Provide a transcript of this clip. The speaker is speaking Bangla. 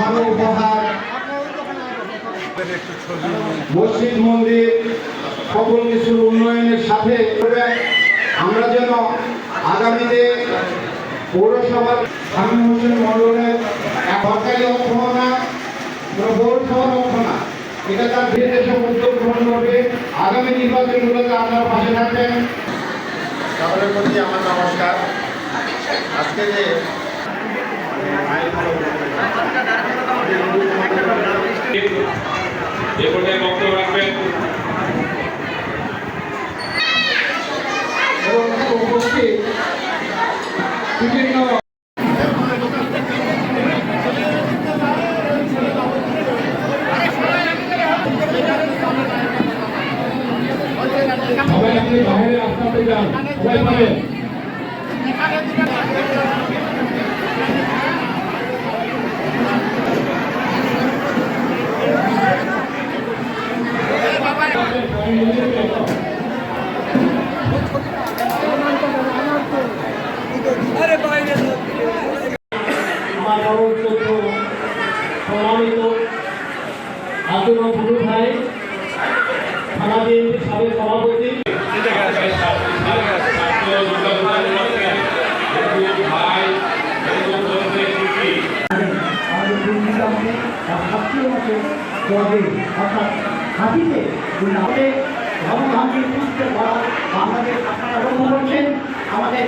ভালো উপহার, মসজিদ মন্দির সকল কিছুর উন্নয়নের সাথে আমরা যেন আগামীতে পৌরসভার স্বামী হোসেন মন্ডলের সরকারি অর্থ না, পৌরসভার অর্থ না, এটা তার বিদেশে উদ্যোগ গ্রহণ করবে। আগামী নির্বাচনগুলোতে আপনার পাশে থাকবেন। সকলের প্রতি আমার নমস্কার। আজকে যে বক্তব্য রাখবেন উপস্থিত বিভিন্ন সবাই আপনি বাইরে রাস্তাতে যান, সবাই পাবেন। সম্মানিত আব্দুল ফুটু ভাই, থানা বিএনপির সাবেক সভাপতি, আমাদের